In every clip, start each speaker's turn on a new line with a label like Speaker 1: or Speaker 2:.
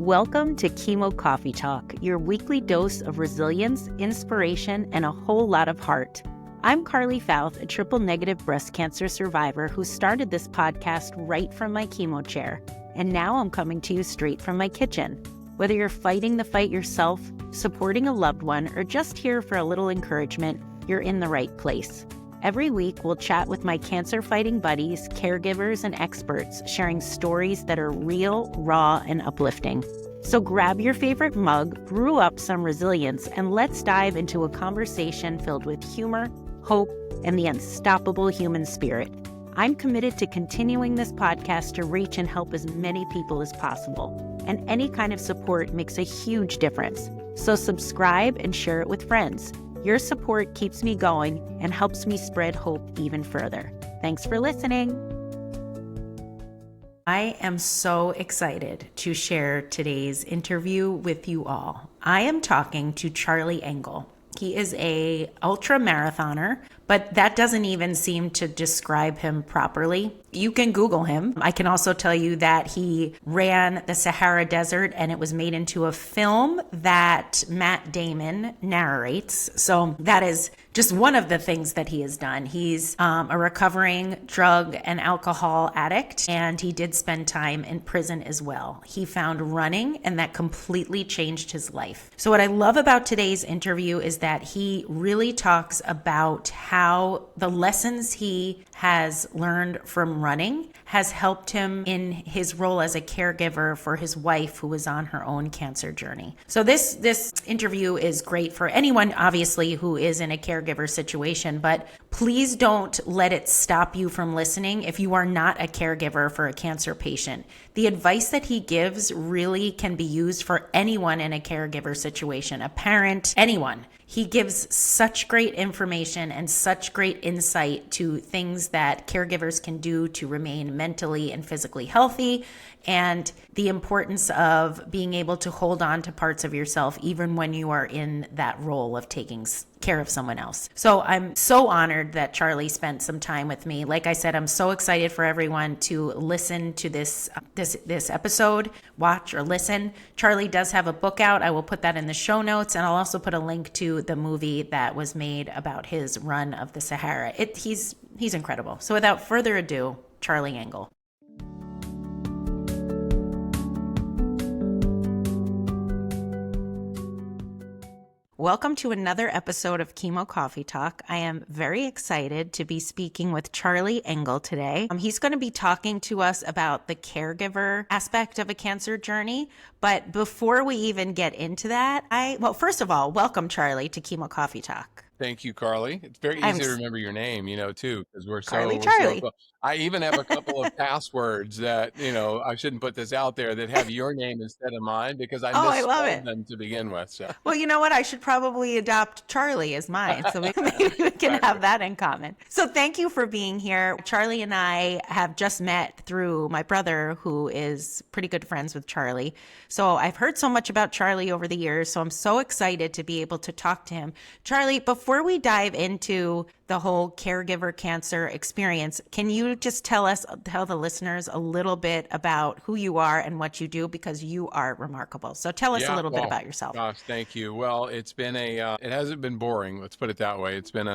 Speaker 1: Welcome to Chemo Coffee Talk, your weekly dose of resilience, inspiration, and a whole lot of heart. I'm Carly Fouth, a triple-negative breast cancer survivor who started this podcast right from my chemo chair, and now I'm coming to you straight from my kitchen. Whether you're fighting the fight yourself, supporting a loved one, or just here for a little encouragement, you're in the right place. Every week, we'll chat with my cancer-fighting buddies, caregivers, and experts, sharing stories that are real, raw, and uplifting. So grab your favorite mug, brew up some resilience, and let's dive into a conversation filled with humor, hope, and the unstoppable human spirit. I'm committed to continuing this podcast to reach and help as many people as possible. And any kind of support makes a huge difference. So subscribe and share it with friends. Your support keeps me going and helps me spread hope even further. Thanks for listening. I am so excited to share today's interview with you all. I am talking to Charlie Engle. He is a ultramarathoner, but that doesn't even seem to describe him properly. You can Google him. I can also tell you that he ran the Sahara Desert, and it was made into a film that Matt Damon narrates. So that is just one of the things that he has done. He's a recovering drug and alcohol addict, and he did spend time in prison as well. He found running, and that completely changed his life. So what I love about today's interview is that he really talks about how the lessons he has learned from running has helped him in his role as a caregiver for his wife who was on her own cancer journey. So this interview is great for anyone, obviously, who is in a caregiver situation, but please don't let it stop you from listening if you are not a caregiver for a cancer patient. The advice that he gives really can be used for anyone in a caregiver situation, a parent, anyone. He gives such great information and such great insight to things that caregivers can do to remain mentally and physically healthy, and the importance of being able to hold on to parts of yourself even when you are in that role of taking care of someone else. So I'm so honored that Charlie spent some time with me. Like I said, I'm so excited for everyone to listen to this episode, watch or listen. Charlie does have a book out. I will put that in the show notes, and I'll also put a link to the movie that was made about his run of the Sahara. He's incredible. So without further ado, Charlie Engle. Welcome to another episode of Chemo Coffee Talk. I am very excited to be speaking with Charlie Engle today. He's going to be talking to us about the caregiver aspect of a cancer journey. But before we even get into that, first of all, welcome, Charlie, to Chemo Coffee Talk.
Speaker 2: Thank you, Carly. It's very easy to remember your name, too, because we're
Speaker 1: Charlie.
Speaker 2: so I even have a couple of passwords that, I shouldn't put this out there, that have your name instead of mine because I misspelled them to begin with. So.
Speaker 1: Well, you know what? I should probably adopt Charlie as mine, so maybe we can have that in common. So thank you for being here. Charlie and I have just met through my brother, who is pretty good friends with Charlie. So I've heard so much about Charlie over the years, so I'm so excited to be able to talk to him. Charlie, before we dive into the whole caregiver cancer experience, can you just tell the listeners a little bit about who you are and what you do, because you are remarkable. So tell us a little bit about yourself.
Speaker 2: Gosh, thank you. Well, it's been it hasn't been boring. Let's put it that way. It's been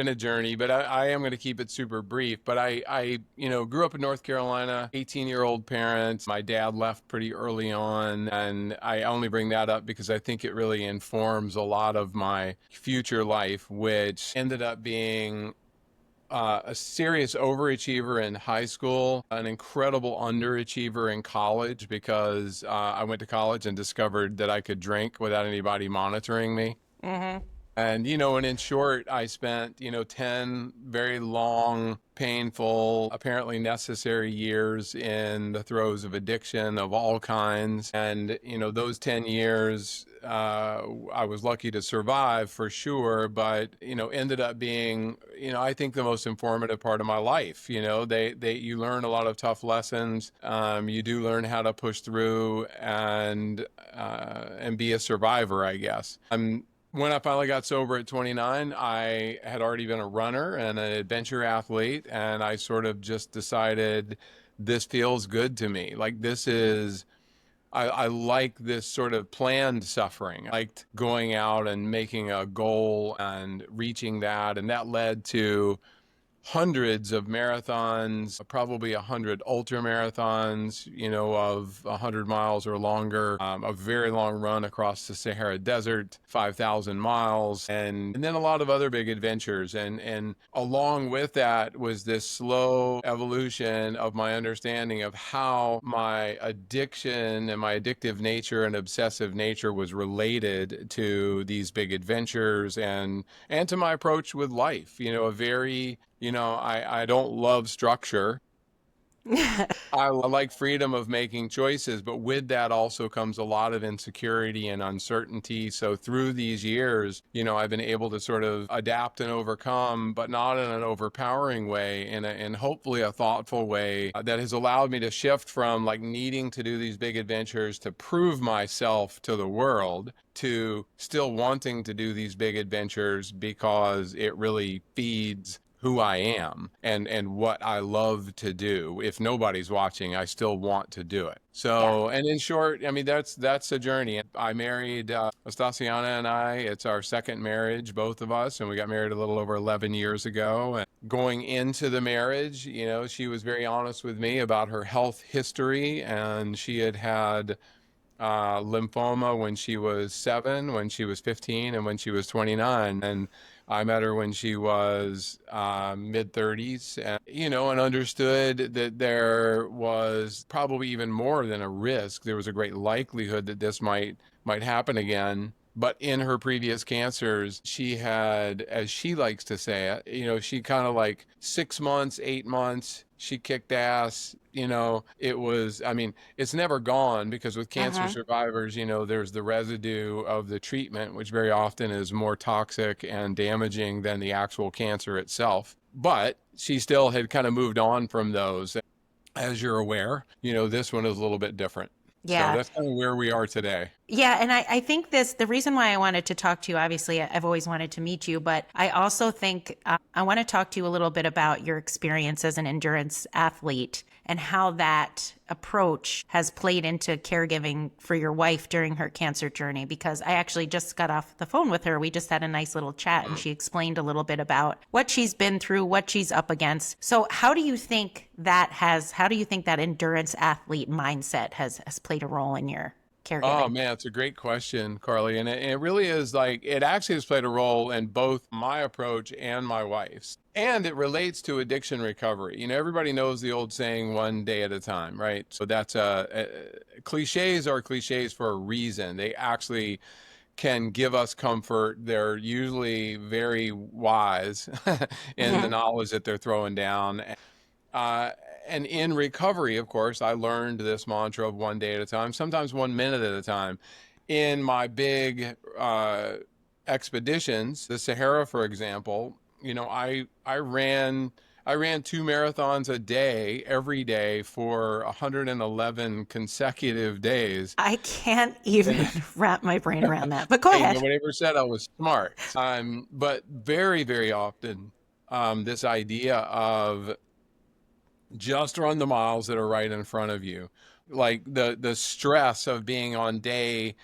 Speaker 2: a journey, but I am going to keep it super brief. But I grew up in North Carolina, 18-year-old parents. My dad left pretty early on, and I only bring that up because I think it really informs a lot of my future life, which ended up being a serious overachiever in high school, an incredible underachiever in college because I went to college and discovered that I could drink without anybody monitoring me. Mm-hmm. And, and in short, I spent, 10 very long, painful, apparently necessary years in the throes of addiction of all kinds. And, those 10 years, I was lucky to survive for sure, but, ended up being, I think the most informative part of my life. You learn a lot of tough lessons. You do learn how to push through and be a survivor, I guess. When I finally got sober at 29, I had already been a runner and an adventure athlete, and I sort of just decided this feels good to me. Like, this is I like this sort of planned suffering. I liked going out and making a goal and reaching that. And that led to hundreds of marathons, probably 100 ultra marathons, of 100 miles or longer, a very long run across the Sahara Desert, 5,000 miles, and then a lot of other big adventures. And along with that was this slow evolution of my understanding of how my addiction and my addictive nature and obsessive nature was related to these big adventures and to my approach with life. A very I don't love structure. I like freedom of making choices, but with that also comes a lot of insecurity and uncertainty. So through these years, I've been able to sort of adapt and overcome, but not in an overpowering way, in hopefully a thoughtful way that has allowed me to shift from like needing to do these big adventures to prove myself to the world to still wanting to do these big adventures because it really feeds who I am and what I love to do. If nobody's watching, I still want to do it.
Speaker 1: Yeah.
Speaker 2: So, and in short, I mean, that's a journey. I married Astacianna and I. It's our second marriage, both of us, and we got married a little over 11 years ago. And going into the marriage, she was very honest with me about her health history, and she had lymphoma when she was 7, when she was 15, and when she was 29. And I met her when she was mid 30s, and understood that there was probably even more than a risk. There was a great likelihood that this might happen again. But in her previous cancers, she had, as she likes to say it, she kind of like 6 months, 8 months, she kicked ass. It was, I mean, it's never gone because with cancer
Speaker 1: Uh-huh.
Speaker 2: survivors, there's the residue of the treatment, which very often is more toxic and damaging than the actual cancer itself. But she still had kind of moved on from those. As you're aware, this one is a little bit different. So
Speaker 1: Yeah.
Speaker 2: that's kind of where we are today.
Speaker 1: Yeah, and I think the reason why I wanted to talk to you, obviously, I've always wanted to meet you, but I also think I want to talk to you a little bit about your experience as an endurance athlete and how that approach has played into caregiving for your wife during her cancer journey. Because I actually just got off the phone with her. We just had a nice little chat and she explained a little bit about what she's been through, what she's up against. So how do you think that endurance athlete mindset has played a role in your
Speaker 2: Oh
Speaker 1: caregiving?
Speaker 2: man, it's a great question, Carly. And it really is like, it actually has played a role in both my approach and my wife's. And it relates to addiction recovery. Everybody knows the old saying, one day at a time, right? So that's cliches are cliches for a reason. They actually can give us comfort. They're usually very wise in the
Speaker 1: Hmm.
Speaker 2: knowledge that they're throwing down. Uh, and in recovery, of course, I learned this mantra of one day at a time, sometimes 1 minute at a time. In my big expeditions, the Sahara, for example, I ran 2 marathons a day every day for 111 consecutive days.
Speaker 1: I can't even
Speaker 2: And
Speaker 1: wrap my brain around that. But go
Speaker 2: hey,
Speaker 1: ahead.
Speaker 2: nobody ever said I was smart. But very, very often, this idea of just run the miles that are right in front of you. Like the stress of being on day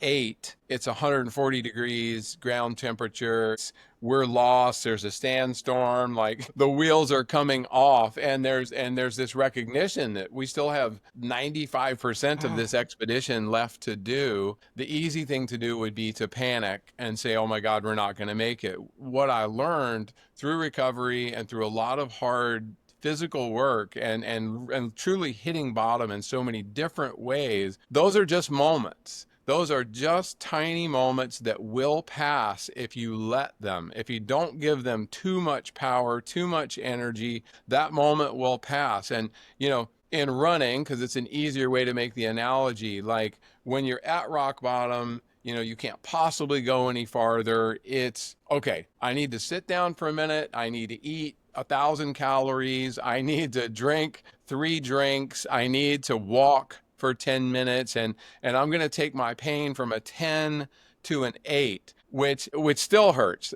Speaker 2: 8, it's 140 degrees ground temperature. We're lost. There's a sandstorm. Like the wheels are coming off, and there's this recognition that we still have 95% of
Speaker 1: Mm.
Speaker 2: this expedition left to do. The easy thing to do would be to panic and say, "Oh my God, we're not going to make it." What I learned through recovery and through a lot of hard physical work and truly hitting bottom in so many different ways, those are just moments. Those are just tiny moments that will pass if you let them. If you don't give them too much power, too much energy, that moment will pass. And, in running, because it's an easier way to make the analogy, like when you're at rock bottom, you can't possibly go any farther. It's okay. I need to sit down for a minute. I need to eat 1,000 calories. I need to drink 3 drinks. I need to walk for 10 minutes. And I'm going to take my pain from a 10 to an 8, which still hurts.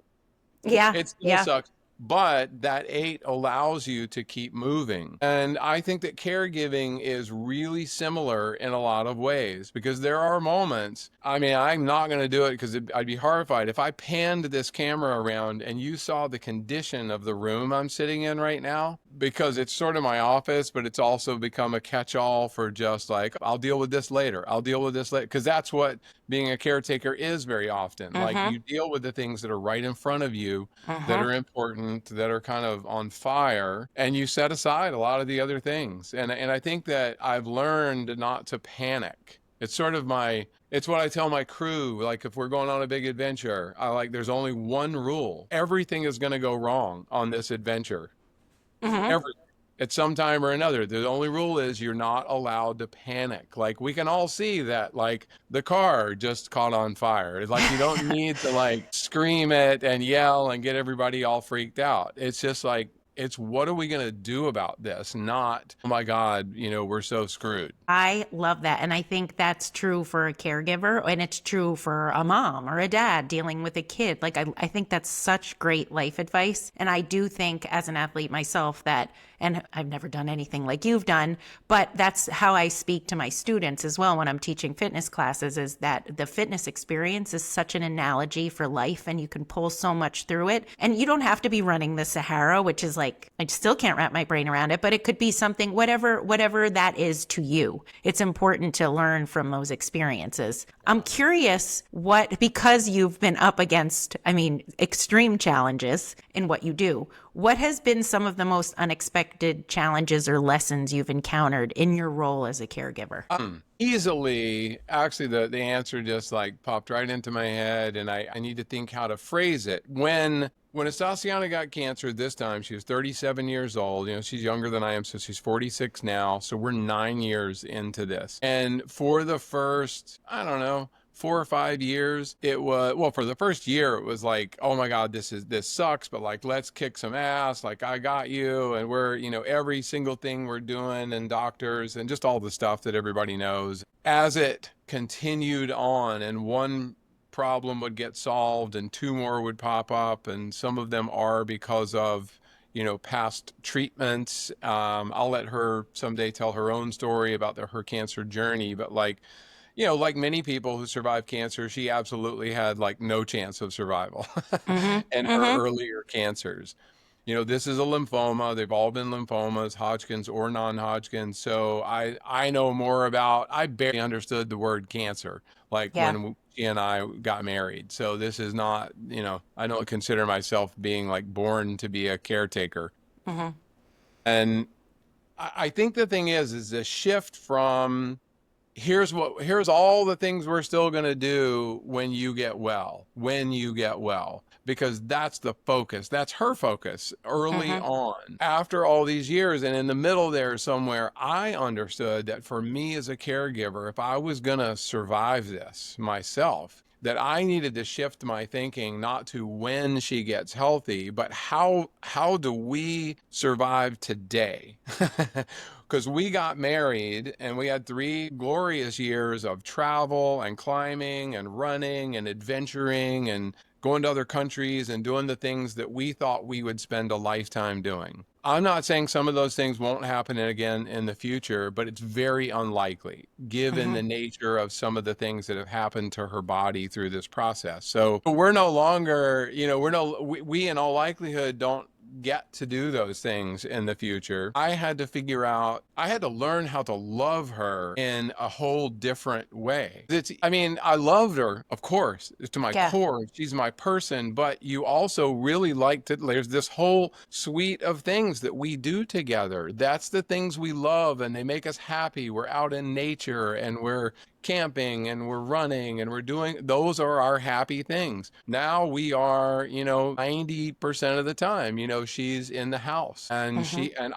Speaker 1: Yeah,
Speaker 2: It still
Speaker 1: yeah.
Speaker 2: sucks. but that 8 allows you to keep moving. And I think that caregiving is really similar in a lot of ways, because there are moments, I mean, I'm not going to do it because I'd be horrified if I panned this camera around and you saw the condition of the room I'm sitting in right now, because it's sort of my office, but it's also become a catch-all for just like, I'll deal with this later. I'll deal with this later. Because that's what being a caretaker is very often. Like,
Speaker 1: Mm-hmm.
Speaker 2: you deal with the things that are right in front of you, that
Speaker 1: Mm-hmm.
Speaker 2: are important, that are kind of on fire, and you set aside a lot of the other things. And I think that I've learned not to panic. It's sort of it's what I tell my crew. Like, if we're going on a big adventure, there's only one rule. Everything is going to go wrong on this adventure.
Speaker 1: Mm-hmm.
Speaker 2: Everything. At some time or another. The only rule is you're not allowed to panic. Like, we can all see that, like, the car just caught on fire. It's like, you don't need to like scream it and yell and get everybody all freaked out. It's just like, it's what are we going to do about this? Not, oh my God, we're so screwed.
Speaker 1: I love that. And I think that's true for a caregiver, and it's true for a mom or a dad dealing with a kid. Like, I think that's such great life advice. And I do think, as an athlete myself, that, and I've never done anything like you've done, but that's how I speak to my students as well when I'm teaching fitness classes, is that the fitness experience is such an analogy for life, and you can pull so much through it. And you don't have to be running the Sahara, which is like, I still can't wrap my brain around it, but it could be something, whatever that is to you. It's important to learn from those experiences. I'm curious because you've been up against, I mean, extreme challenges in what you do, what has been some of the most unexpected challenges or lessons you've encountered in your role as a caregiver?
Speaker 2: Easily, actually, the answer just like popped right into my head, and I need to think how to phrase it. When Astacianna got cancer this time, she was 37 years old. She's younger than I am, so she's 46 now. So we're 9 years into this. And for the first, I don't know, 4 or 5 years, it was, well, for the first year, it was like, oh my God, this sucks, but like, let's kick some ass. Like, I got you. And we're, every single thing we're doing, and doctors and just all the stuff that everybody knows. As it continued on, and one problem would get solved and two more would pop up, and some of them are because of past treatments. I'll let her someday tell her own story about her cancer journey, but like, like many people who survive cancer, she absolutely had like no chance of survival
Speaker 1: Mm-hmm.
Speaker 2: and her
Speaker 1: Mm-hmm.
Speaker 2: earlier cancers. This is a lymphoma. They've all been lymphomas, Hodgkin's or non-Hodgkin's. So I know more about, I barely understood the word cancer, like
Speaker 1: Yeah.
Speaker 2: when she and I got married. So this is not, I don't consider myself being like born to be a caretaker.
Speaker 1: Mm-hmm.
Speaker 2: And I think the thing is the shift from, here's all the things we're still going to do when you get well, because that's the focus. That's her focus early
Speaker 1: Mm-hmm.
Speaker 2: on. After all these years, and in the middle there somewhere, I understood that for me as a caregiver, if I was going to survive this myself, that I needed to shift my thinking not to when she gets healthy, but how do we survive today? Because we got married and we had 3 glorious years of travel and climbing and running and adventuring and going to other countries and doing the things that we thought we would spend a lifetime doing. I'm not saying some of those things won't happen again in the future, but it's very unlikely given
Speaker 1: Mm-hmm.
Speaker 2: the nature of some of the things that have happened to her body through this process. So we're no longer, we in all likelihood don't get to do those things in the future. I had to learn how to love her in a whole different way. I loved her, of course, to my
Speaker 1: Yeah.
Speaker 2: core. She's my person, but you also really there's this whole suite of things that we do together. That's the things we love, and they make us happy. We're out in nature and we're camping and we're running and we're doing, those are our happy things. Now we are, 90% of the time, she's in the house, and
Speaker 1: Mm-hmm.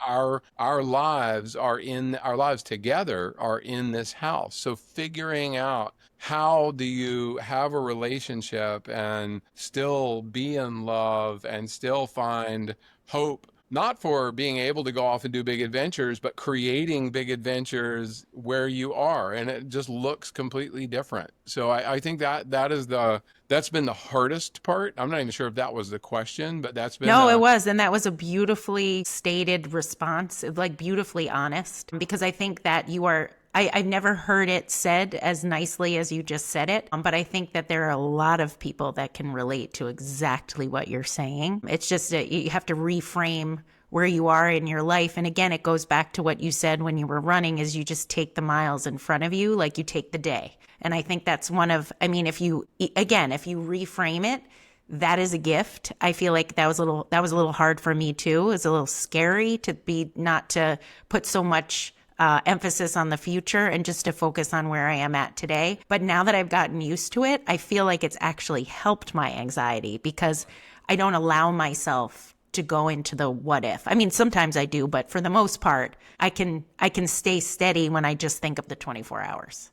Speaker 2: our lives together are in this house. So figuring out, how do you have a relationship and still be in love and still find hope not for being able to go off and do big adventures, but creating big adventures where you are, and it just looks completely different. So I think that's been the hardest part. I'm not even sure if that was the question, but that's been
Speaker 1: No, it
Speaker 2: the
Speaker 1: was. And that was a beautifully stated response, like beautifully honest, because I think that you are. I've never heard it said as nicely as you just said it, but I think that there are a lot of people that can relate to exactly what you're saying. It's just that you have to reframe where you are in your life. And again, it goes back to what you said when you were running is you just take the miles in front of you, like you take the day. And I think that's one of, I mean, if you reframe it, that is a gift. I feel like that was a little hard for me too. It's a little scary to be not to put so much emphasis on the future and just to focus on where I am at today. But now that I've gotten used to it, I feel like it's actually helped my anxiety because I don't allow myself to go into the what if. I mean, sometimes I do, but for the most part, I can stay steady when I just think of the 24 hours.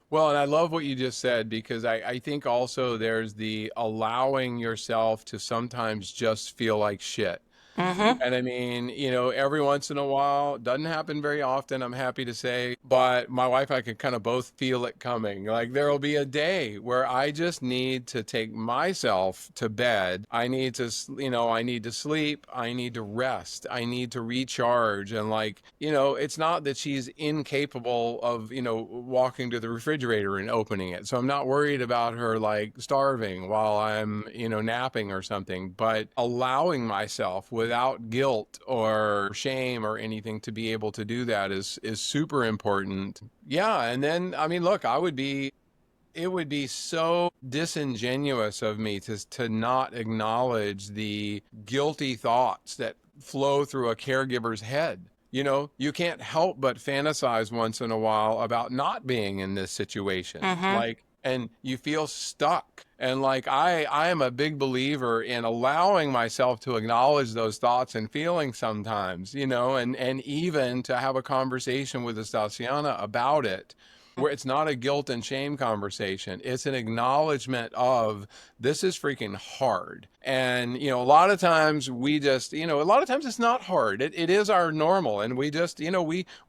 Speaker 2: Well, and I love what you just said because I think also there's the allowing yourself to sometimes just feel like shit.
Speaker 1: Mm-hmm.
Speaker 2: And I mean, every once in a while, doesn't happen very often, I'm happy to say, but my wife and I can kind of both feel it coming. Like there'll be a day where I just need to take myself to bed. I need to sleep. I need to rest. I need to recharge. And like, it's not that she's incapable of, walking to the refrigerator and opening it. So I'm not worried about her like starving while I'm, napping or something, but allowing myself without guilt or shame or anything to be able to do that is super important. Yeah, and then I mean, look, it would be so disingenuous of me to not acknowledge the guilty thoughts that flow through a caregiver's head. You can't help but fantasize once in a while about not being in this situation.
Speaker 1: Mm-hmm.
Speaker 2: Like, and you feel stuck. And like, I am a big believer in allowing myself to acknowledge those thoughts and feelings sometimes, and even to have a conversation with Astacianna about it where it's not a guilt and shame conversation. It's an acknowledgement of this is freaking hard. And, a lot of times a lot of times it's not hard. It is our normal. And we just,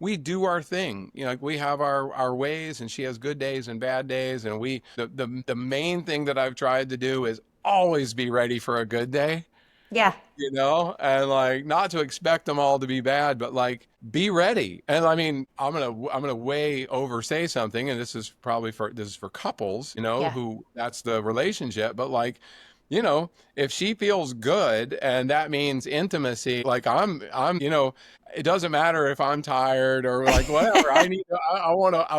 Speaker 2: we do our thing. Like we have our ways and she has good days and bad days. And the main thing that I've tried to do is always be ready for a good day,
Speaker 1: Yeah.
Speaker 2: and like not to expect them all to be bad, but like be ready. And I mean, I'm gonna way oversay something, and this is for couples,
Speaker 1: Yeah.
Speaker 2: who that's the relationship. But like, if she feels good and that means intimacy, like it doesn't matter if I'm tired or like whatever. I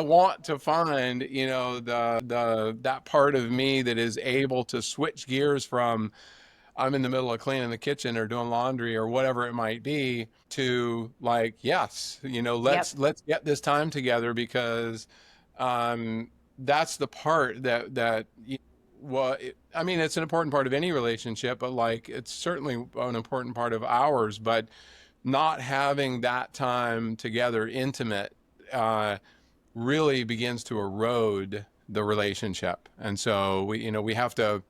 Speaker 2: want to find, that part of me that is able to switch gears from I'm in the middle of cleaning the kitchen or doing laundry or whatever it might be to like, yes,
Speaker 1: Yep.
Speaker 2: let's get this time together because that's the part I mean, it's an important part of any relationship, but like it's certainly an important part of ours, but not having that time together intimate really begins to erode the relationship. And so we have to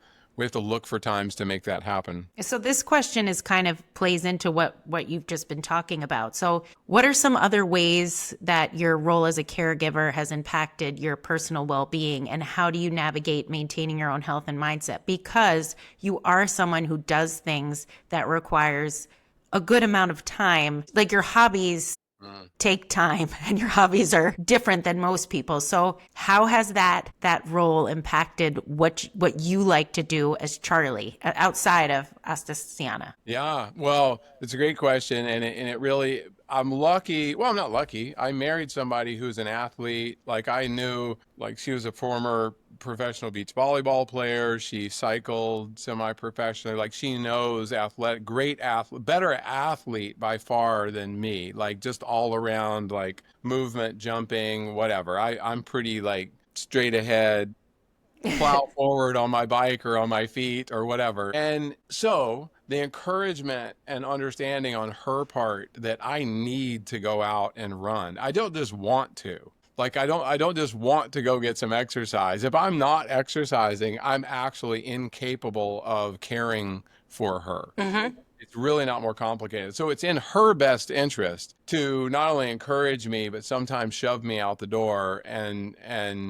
Speaker 2: look for times to make that happen.
Speaker 1: So this question is kind of plays into what you've just been talking about. So what are some other ways that your role as a caregiver has impacted your personal well-being, and how do you navigate maintaining your own health and mindset? Because you are someone who does things that requires a good amount of time, like your hobbies take time and your hobbies are different than most people. So how has that role impacted what you like to do as Charlie outside of Astacianna?
Speaker 2: Yeah, well, it's a great question, and it really I'm lucky. Well, I'm not lucky. I married somebody who's an athlete. Like I knew, like she was a former professional beach volleyball player. She cycled semi-professionally. Like she knows great athlete, better athlete by far than me. Like just all around, like movement, jumping, whatever. I'm pretty like straight ahead, plow forward on my bike or on my feet or whatever. And so the encouragement and understanding on her part that I need to go out and run. I don't just want to. Like I don't just want to go get some exercise. If I'm not exercising, I'm actually incapable of caring for her. It's really not more complicated. So it's in her best interest to not only encourage me, but sometimes shove me out the door. And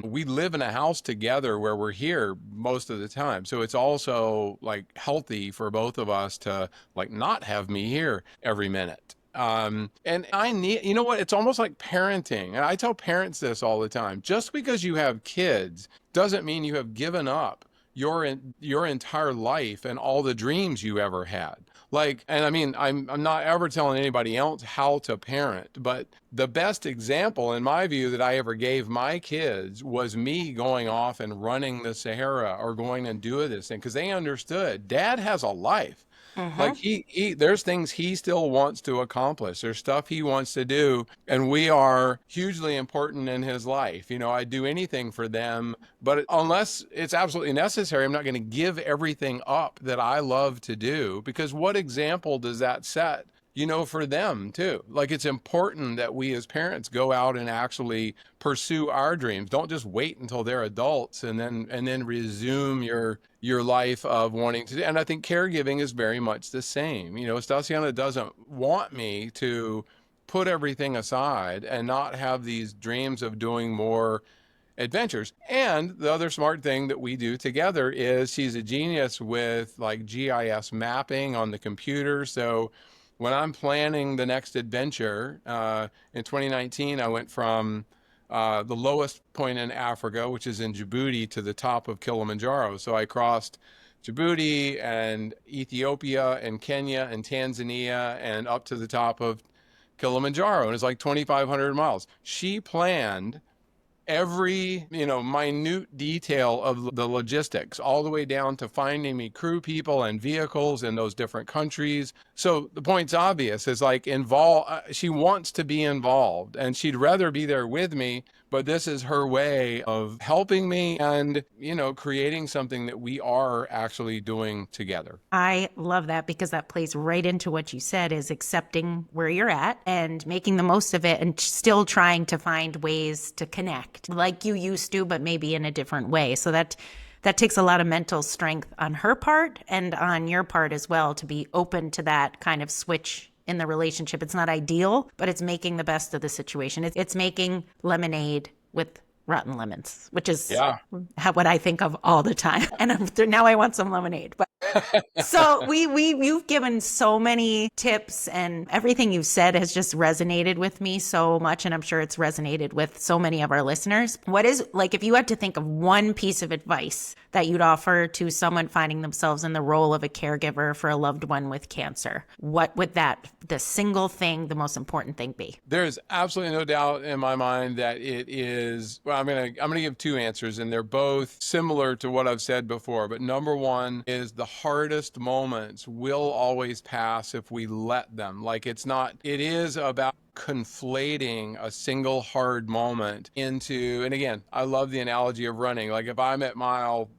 Speaker 2: we live in a house together where we're here most of the time. So it's also like healthy for both of us to like not have me here every minute. And I need, you know what? It's almost like parenting. And I tell parents this all the time. Just because you have kids doesn't mean you have given up your entire life and all the dreams you ever had. Like, and I mean, I'm not ever telling anybody else how to parent, but the best example in my view that I ever gave my kids was me going off and running the Sahara or going and doing this thing because they understood dad has a life. Like there's things he still wants to accomplish. There's stuff he wants to do, and we are hugely important in his life. You know, I'd do anything for them, but unless it's absolutely necessary, I'm not going to give everything up that I love to do, because what example does that set? You know, for them too. Like, it's important that we as parents go out and actually pursue our dreams. Don't just wait until they're adults and then resume your life of wanting to. And I think caregiving is very much the same. You know, Astacianna doesn't want me to put everything aside and not have these dreams of doing more adventures. And the other smart thing that we do together is she's a genius with like GIS mapping on the computer. So when I'm planning the next adventure, in 2019, I went from the lowest point in Africa, which is in Djibouti, to the top of Kilimanjaro. So I crossed Djibouti and Ethiopia and Kenya and Tanzania and up to the top of Kilimanjaro. And it's like 2,500 miles. She planned every, you know, minute detail of the logistics, all the way down to finding me crew people and vehicles in those different countries. So the point's obvious, is like she wants to be involved and she'd rather be there with me, but this is her way of helping me and, you know, creating something that we are actually doing together.
Speaker 1: I love that, because that plays right into what you said, is accepting where you're at and making the most of it and still trying to find ways to connect like you used to, but maybe in a different way. So that takes a lot of mental strength on her part and on your part as well, to be open to that kind of switch in the relationship. It's not ideal, but it's making the best of the situation. It's making lemonade with rotten lemons, which is
Speaker 2: Yeah.
Speaker 1: what I think of all the time. And now I want some lemonade. But so you've given so many tips, and everything you've said has just resonated with me so much. And I'm sure it's resonated with so many of our listeners. What is, like, if you had to think of one piece of advice that you'd offer to someone finding themselves in the role of a caregiver for a loved one with cancer, what would the single thing, the most important thing be?
Speaker 2: There's absolutely no doubt in my mind that it is, well, I'm gonna give two answers, and they're both similar to what I've said before. But number one is the hardest moments will always pass if we let them. Like, it is about conflating a single hard moment into, and again, I love the analogy of running. Like, if I'm at mile,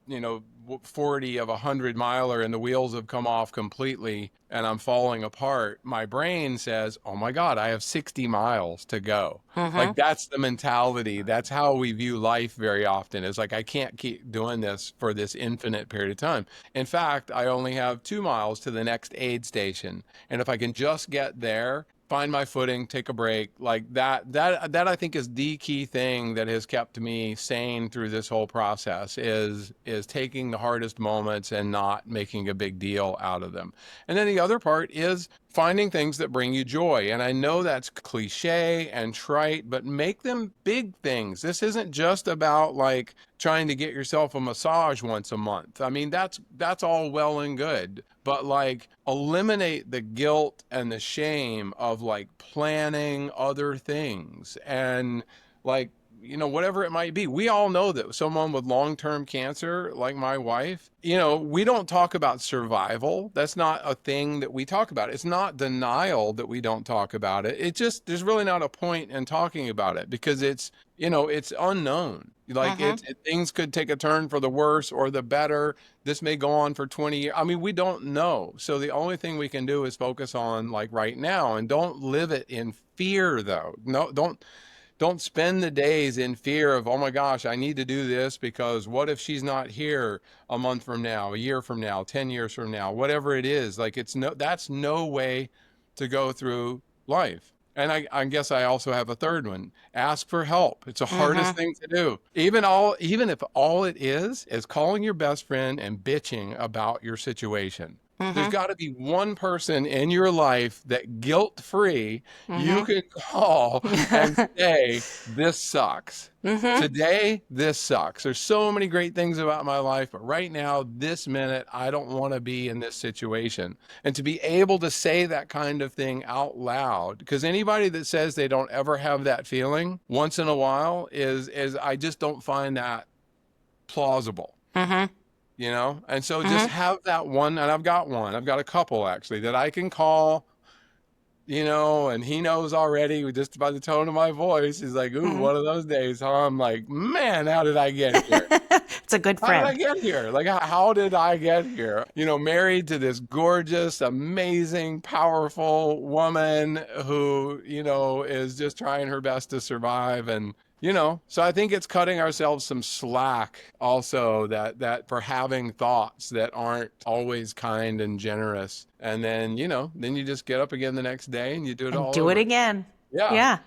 Speaker 2: 40 of a 100-miler and the wheels have come off completely and I'm falling apart, my brain says, oh my God, I have 60 miles to go. Like, that's the mentality. That's how we view life very often. It's like, I can't keep doing this for this infinite period of time. In fact, I only have 2 miles to the next aid station. And if I can just get there, find my footing, take a break, like that I think is the key thing that has kept me sane through this whole process, is taking the hardest moments and not making a big deal out of them. And then the other part is finding things that bring you joy. And I know that's cliche and trite, but make them big things. This isn't just about like trying to get yourself a massage once a month. I mean, that's all well and good, but like, eliminate the guilt and the shame of like planning other things, and like, whatever it might be. We all know that someone with long-term cancer, like my wife, we don't talk about survival. That's not a thing that we talk about. It's not denial that we don't talk about it. It just, there's really not a point in talking about it, because it's unknown. Like, things could take a turn for the worse or the better. This may go on for 20 years. I mean, we don't know. So the only thing we can do is focus on like right now, and don't live it in fear though. No, don't spend the days in fear of, oh my gosh, I need to do this because what if she's not here a month from now, a year from now, 10 years from now, whatever it is. Like that's no way to go through life. And I guess I also have a third one. Ask for help. It's the hardest thing to do. Even if all it is calling your best friend and bitching about your situation. There's got to be one person in your life that guilt-free you can call and say, this sucks. Today, this sucks. There's so many great things about my life, but right now, this minute, I don't want to be in this situation. And to be able to say that kind of thing out loud, because anybody that says they don't ever have that feeling once in a while is I just don't find that plausible. And so just have that one, and I've got a couple actually that I can call, and he knows already just by the tone of my voice. He's like, ooh, one of those days, huh? I'm like, man, how did I get here?
Speaker 1: It's a good friend.
Speaker 2: How did I get here? Like, how did I get here? Married to this gorgeous, amazing, powerful woman who, is just trying her best to survive. And so I think it's cutting ourselves some slack also that for having thoughts that aren't always kind and generous. And then, then you just get up again the next day and you do it all
Speaker 1: do
Speaker 2: over.
Speaker 1: it again.
Speaker 2: Yeah.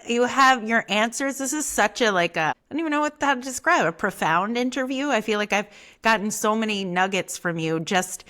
Speaker 1: You have your answers. This is such I don't even know how to describe a profound interview. I feel like I've gotten so many nuggets from you, just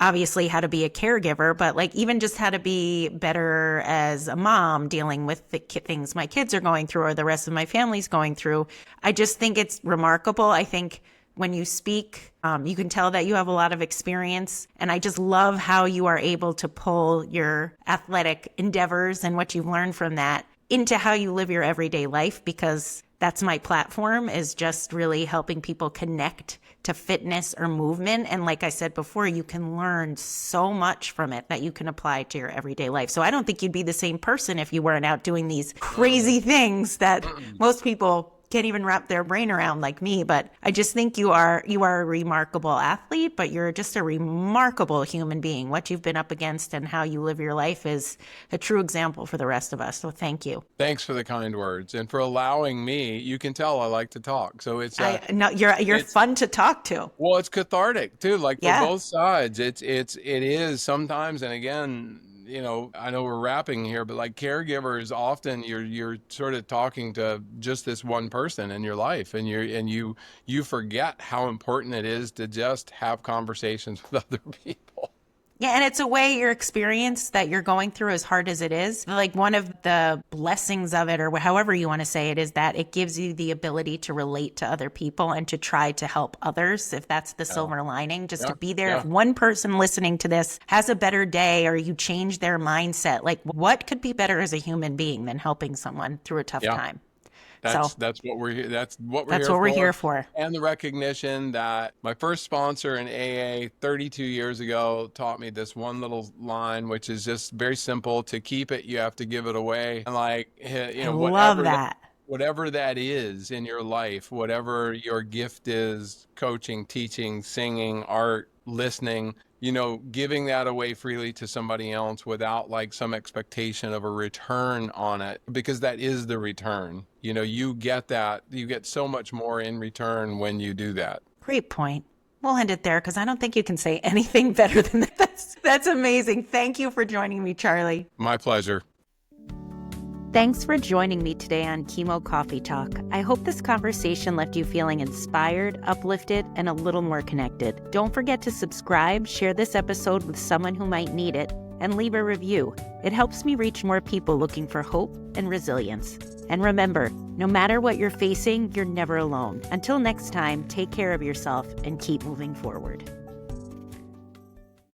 Speaker 1: obviously how to be a caregiver, but even just how to be better as a mom dealing with the things my kids are going through or the rest of my family's going through. I just think it's remarkable. I think when you speak, you can tell that you have a lot of experience. And I just love how you are able to pull your athletic endeavors and what you've learned from that into how you live your everyday life, because that's my platform, is just really helping people connect to fitness or movement. And like I said before, you can learn so much from it that you can apply to your everyday life. So I don't think you'd be the same person if you weren't out doing these crazy things that most people can't even wrap their brain around like me. But I just think you are a remarkable athlete, but you're just a remarkable human being. What you've been up against and how you live your life is a true example for the rest of us. So thank you.
Speaker 2: Thanks for the kind words and for allowing me. You can tell I like to talk. So it's
Speaker 1: no, you're fun to talk to.
Speaker 2: Well, it's cathartic too. Like for both sides, it is sometimes. And again, I know we're wrapping here, but like caregivers, often you're sort of talking to just this one person in your life, and you forget how important it is to just have conversations with other people.
Speaker 1: Yeah, and it's a way your experience that you're going through, as hard as it is, like one of the blessings of it, or however you want to say it, is that it gives you the ability to relate to other people and to try to help others, if that's the silver lining, just to be there. If one person listening to this has a better day, or you change their mindset, like what could be better as a human being than helping someone through a tough time?
Speaker 2: That's what we're here. That's what we're here for. And the recognition that my first sponsor in AA 32 years ago taught me this one little line, which is just very simple: to keep it, you have to give it away. And whatever that is in your life, whatever your gift is, coaching, teaching, singing, art, listening, giving that away freely to somebody else without like some expectation of a return on it, because that is the return. You get that. You get so much more in return when you do that.
Speaker 1: Great point. We'll end it there because I don't think you can say anything better than that. That's amazing. Thank you for joining me, Charlie.
Speaker 2: My pleasure.
Speaker 1: Thanks for joining me today on Chemo Coffee Talk. I hope this conversation left you feeling inspired, uplifted, and a little more connected. Don't forget to subscribe, share this episode with someone who might need it, and leave a review. It helps me reach more people looking for hope and resilience. And remember, no matter what you're facing, you're never alone. Until next time, take care of yourself and keep moving forward.